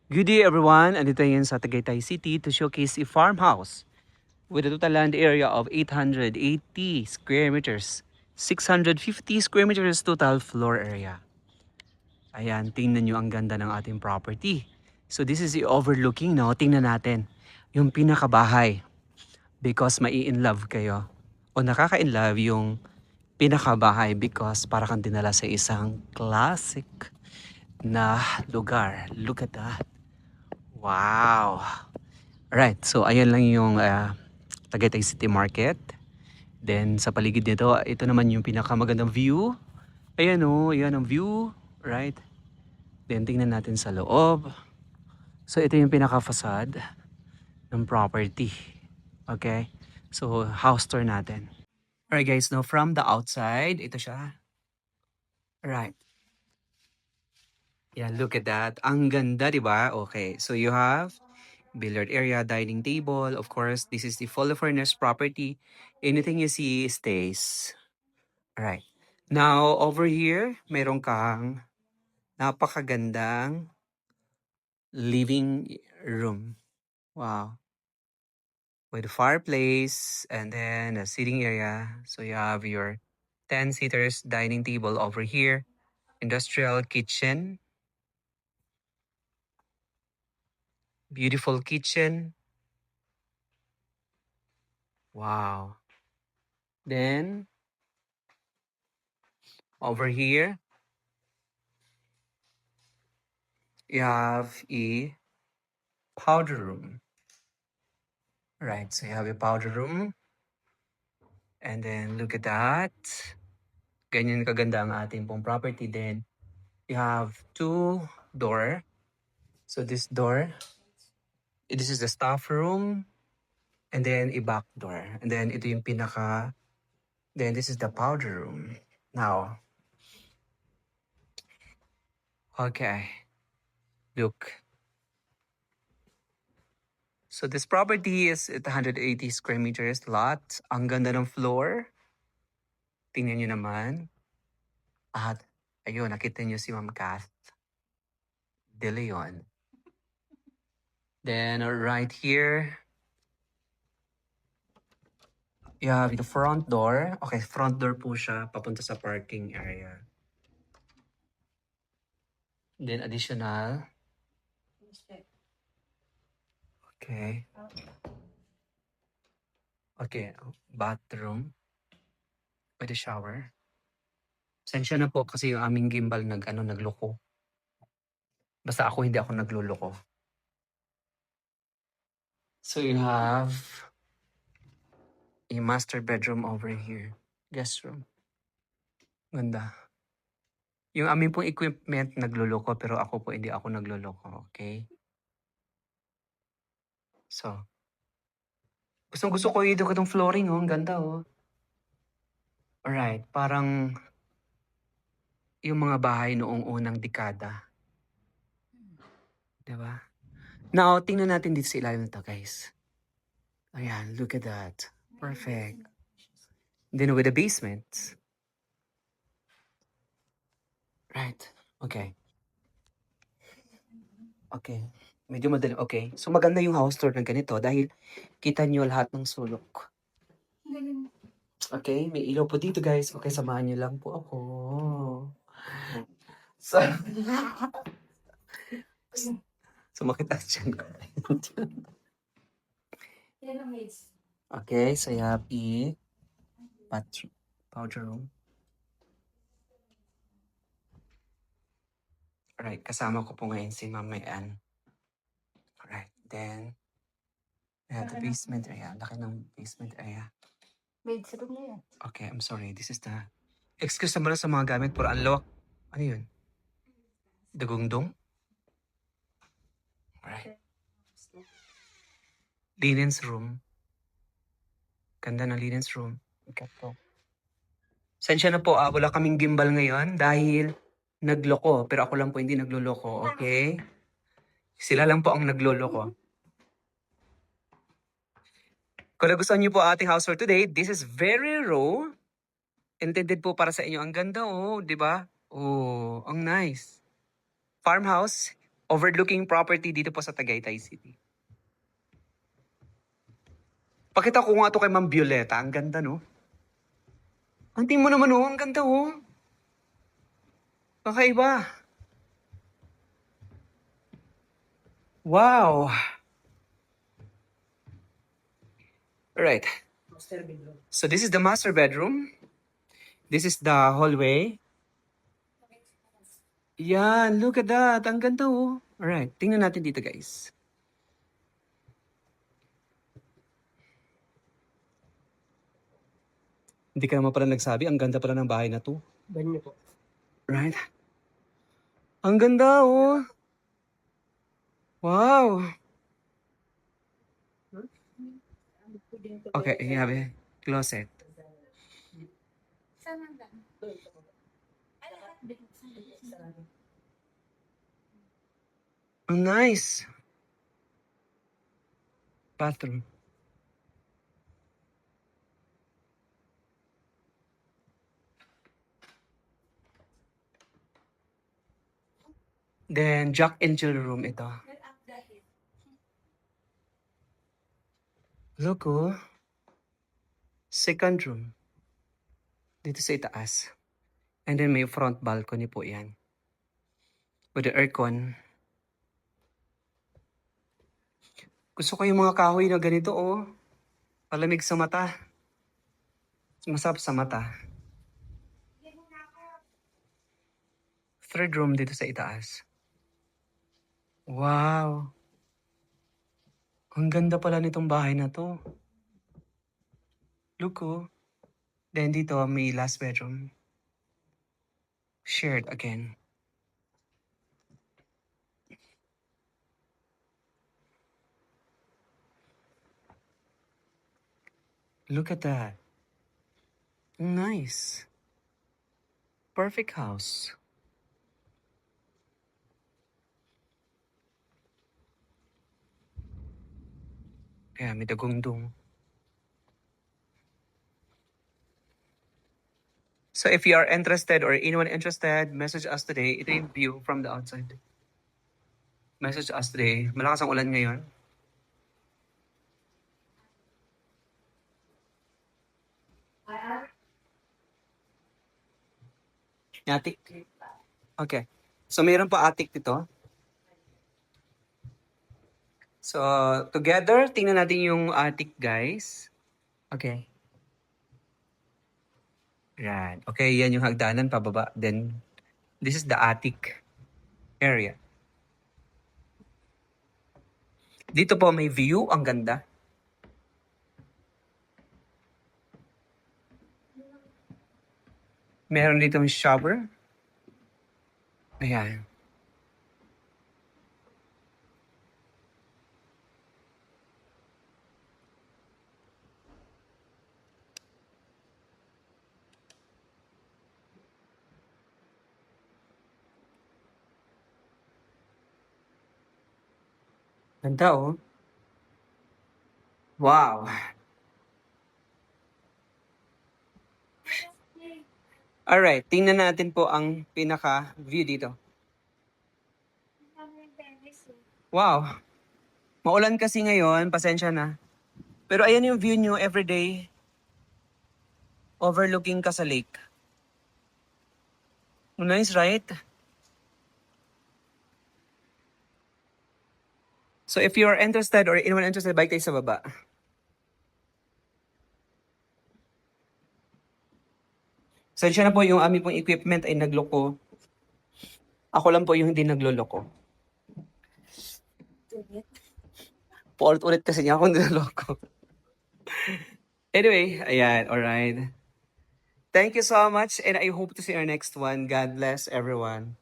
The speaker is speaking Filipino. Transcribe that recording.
Good day everyone! Andito ngayon sa Tagaytay City to showcase a farmhouse with a total land area of 880 square meters. 650 square meters total floor area. Ayan, tingnan nyo ang ganda ng ating property. So this is the overlooking, no? Tingnan natin yung pinakabahay because mai-inlove kayo. O nakaka-inlove yung pinakabahay because para kang dinala sa isang classic na lugar. Look at that. Wow! Right, so ayan lang yung Tagaytay City Market. Then sa paligid nito, ito naman yung pinakamagandang view. Ayan o, ayan ang view. Right? Then tingnan natin sa loob. So ito yung pinaka-facade ng property. Okay? So house tour natin. Alright guys, now from the outside, ito siya. Right. Yeah, look at that. Ang ganda, di ba? Okay, so you have billiard area, dining table. Of course, this is the fully furnished property. Anything you see stays. Right. Now, over here, meron kang napakagandang living room. Wow. With fireplace and then a sitting area. So you have your 10-seaters dining table over here. Industrial kitchen. Beautiful kitchen. Wow. Then, over here, you have a powder room. Right, so you have a powder room. And then, look at that. Ganyan kaganda ang ating pong property. Then, you have two door. So, this door, this is the staff room. And then, a back door. And then, ito yung pinaka, then this is the powder room. Now, okay. Look. So, this property is at 180 square meters lot. Ang ganda ng floor. Tingnan nyo naman. At, ayun, nakita nyo si Ma'am Kath De Leon. Then, right here, you have the front door. Okay, front door po siya, papunta sa parking area. Then, additional. Okay. Okay, bathroom. Pwede shower. Sensya na po kasi yung aming gimbal nagloko. Basta ako, hindi ako nagluloko. So, you have a master bedroom over here. Guest room. Ganda. Yung aming pong equipment nagluloko pero ako po hindi ako nagluloko. Okay? So, gustong-gusto ko dito itong flooring, oh. Ang ganda, oh. Alright, parang yung mga bahay noong unang dekada. Diba? Now, tingnan natin dito sa ilalim nito, guys. Ayan, look at that. Perfect. Then with the basement. Right. Okay. Okay. Medyo madali. Okay. So, maganda yung house tour ng ganito dahil kita nyo lahat ng sulok. Okay, may ilaw po dito, guys. Okay, samahan nyo lang po ako. So, sumakit ang tiyan ko. Okay, so you have a bathroom, powder room. Alright, kasama ko po ngayon si Ma'am Mayan. Alright, then, we have the basement area. Laki ng basement area. Bedroom na yan. Okay, I'm sorry. This is the... Excuse naman sa mga gamit. Puro unlock. Ano yun? Dagungdong? Alright. Linens room. Ganda ng linens room. Okay po. Sensya na po, wala kaming gimbal ngayon dahil nagloko. Pero ako lang po hindi nagloloko, okay? Sila lang po ang nagloloko. Kung nagustuhan niyo po ating house for today, this is very raw. Intended po para sa inyo. Ang ganda, oh, di ba? Oh, ang nice. Farmhouse, Overlooking property dito po sa Tagaytay City. Pakita ko nga to kay Ma'am Violeta. Ang ganda, no? Ang tingin mo naman, oh. Ang ganda, oh. Kakaiba. Wow. Alright. So this is the master bedroom. This is the hallway. Yan, look at that. Ang ganda, oh. Alright, tingnan natin dito, guys. Hindi ka naman pala nagsabi. Ang ganda pala ng bahay na to. Banyo po. Right? Ang ganda, oh. Wow. Okay, you have a closet. Saan ang daan? Ay, lahat din. Ang nice. Bathroom. Then, Jack and Jill room ito. Look, oh. Second room. Dito sa itaas. And then may front balcony po yan. With the aircon. Gusto ko yung mga kahoy na ganito, oh. Palamig sa mata. Masarap sa mata. Third room dito sa itaas. Wow. Ang ganda pala nitong bahay na to. Look, oh. Then dito may last bedroom. Shared again. Look at that. Nice. Perfect house. Kaya may dagundong. So if you are interested or anyone interested, message us today. Ito yung view from the outside. Message us today. Malakas ang ulan ngayon. Attic. Okay. So mayroon pa attic dito. So together, tingnan natin yung attic, guys. Okay. Yan. Okay, yan yung hagdanan pababa. Then, this is the attic area. Dito po may view. Ang ganda. Meron dito yung shower. Ayan. Ganda, oh. Wow. Alright, tingnan natin po ang pinaka-view dito. Wow. Maulan kasi ngayon, pasensya na. Pero ayan yung view nyo everyday. Overlooking ka sa lake. Nice, right? So if you are interested or anyone interested, bike tayo sa baba. Pasensya na po yung aming pong equipment ay nagloko. Ako lang po yung hindi nagloloko. Paulit-ulit kasi niya ako niloloko. Anyway, ayan, alright. Thank you so much and I hope to see our next one. God bless everyone.